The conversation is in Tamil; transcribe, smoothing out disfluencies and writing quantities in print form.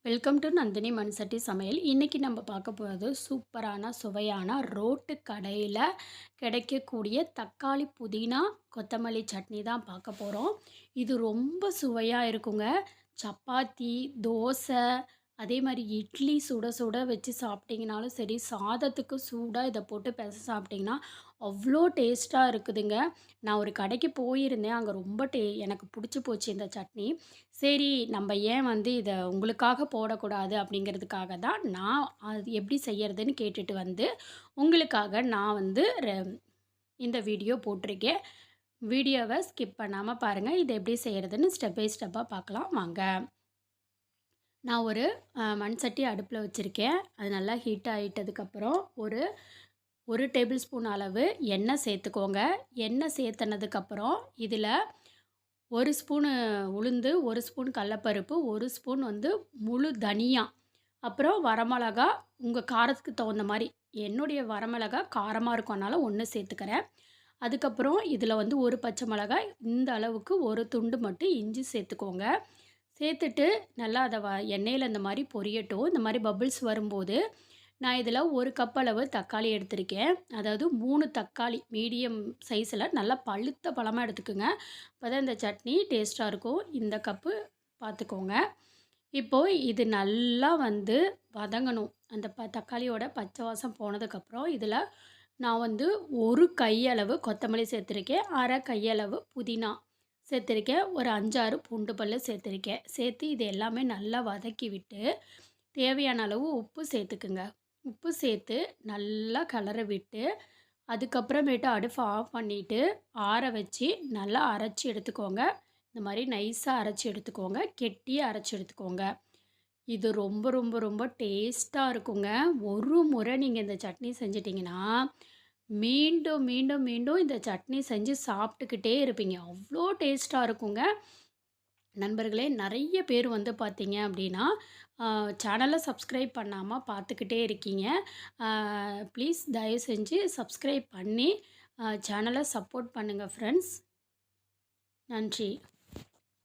வெல்கம் டு நந்தினி மண்சட்டி சமையல். இன்றைக்கி நம்ம பார்க்க போகிறது சூப்பரான சுவையான ரோட்டு கடையில் கிடைக்கக்கூடிய தக்காளி புதினா கொத்தமல்லி சட்னி தான் பார்க்க போகிறோம். இது ரொம்ப சுவையாக இருக்குங்க. சப்பாத்தி, தோசை, அதே மாதிரி இட்லி சுட சுட வச்சு சாப்பிட்டிங்கனாலும் சரி, சாதத்துக்கு சூடாக இதை போட்டு பெச சாப்பிட்டிங்கன்னா அவ்வளோ டேஸ்ட்டாக இருக்குதுங்க. நான் ஒரு கடைக்கு போயிருந்தேன். அங்கே ரொம்ப எனக்கு பிடிச்சி போச்சு இந்த சட்னி. சரி, நம்ம ஏன் இதை உங்களுக்காக போடக்கூடாது அப்படிங்கிறதுக்காக தான் நான் அது எப்படி செய்யறதுன்னு கேட்டுட்டு உங்களுக்காக நான் இந்த வீடியோ போட்டிருக்கேன். வீடியோவை ஸ்கிப் பண்ணாமல் பாருங்கள். இதை எப்படி செய்கிறதுன்னு ஸ்டெப் பை ஸ்டெப்பாக பார்க்கலாம் வாங்க. நான் ஒரு மண் சட்டி அடுப்பில் வச்சுருக்கேன். அது நல்லா ஹீட் ஆகிட்டதுக்கப்புறம் ஒரு டேபிள் ஸ்பூன் அளவு எண்ணெய் சேர்த்துக்கோங்க. எண்ணெய் சேர்த்துனதுக்கப்புறம் இதில் 1 ஸ்பூனு உளுந்து, 1 ஸ்பூன் கடலப்பருப்பு, 1 ஸ்பூன் முழு தனியா, அப்புறம் வரமிளகா உங்கள் காரத்துக்கு தகுந்த மாதிரி. என்னுடைய வரமிளகா காரமாக இருக்கனால 1 சேர்த்துக்கிறேன். அதுக்கப்புறம் இதில் ஒரு பச்சை மிளகாய், இந்த அளவுக்கு ஒரு துண்டு மட்டும் இஞ்சி சேர்த்துக்கோங்க. சேர்த்துட்டு நல்லா அதை எண்ணெயில் இந்த மாதிரி பொரியட்டும். இந்த மாதிரி பபிள்ஸ் வரும்போது நான் இதில் 1 கப் அளவு தக்காளி எடுத்திருக்கேன். அதாவது 3 தக்காளி மீடியம் சைஸில் நல்லா பழுத்த பழமாக எடுத்துக்கோங்க. அப்போ தான் இந்த சட்னி டேஸ்ட்டாக இருக்கும். இந்த கப்பு பார்த்துக்கோங்க. இப்போது இது நல்லா வதங்கணும். அந்த தக்காளியோட பச்சை வாசம் போனதுக்கப்புறம் இதில் நான் 1 கையளவு கொத்தமல்லி சேர்த்துருக்கேன். 1/2 கையளவு புதினா சேர்த்துருக்கேன். ஒரு 5, 6 பூண்டு பல் சேர்த்துருக்கேன். சேர்த்து இது எல்லாமே நல்லா வதக்கி விட்டு தேவையான அளவு உப்பு சேர்த்துக்குங்க. உப்பு சேர்த்து நல்லா கிளற விட்டு அதுக்கப்புறமேட்டு அடுப்பை ஆஃப் பண்ணிவிட்டு ஆற வச்சு நல்லா அரைச்சி எடுத்துக்கோங்க. இந்த மாதிரி நைஸாக அரைச்சி எடுத்துக்கோங்க. கெட்டியாக அரைச்சி எடுத்துக்கோங்க. இது ரொம்ப ரொம்ப ரொம்ப டேஸ்ட்டாக இருக்குங்க. ஒரு முறை நீங்கள் இந்த சட்னி செஞ்சிட்டிங்கன்னா மீண்டும் மீண்டும் மீண்டும் இந்த சட்னி செஞ்சு சாப்பிட்டுக்கிட்டே இருப்பீங்க. அவ்வளோ டேஸ்ட்டாக இருக்குங்க. நண்பர்களே, நிறைய பேர் பார்த்தீங்க அப்படின்னா சேனலை சப்ஸ்கிரைப் பண்ணாமல் பார்த்துக்கிட்டே இருக்கீங்க. ப்ளீஸ் தயவு செஞ்சு சப்ஸ்கிரைப் பண்ணி சேனலை சப்போர்ட் பண்ணுங்கள் ஃப்ரெண்ட்ஸ். நன்றி.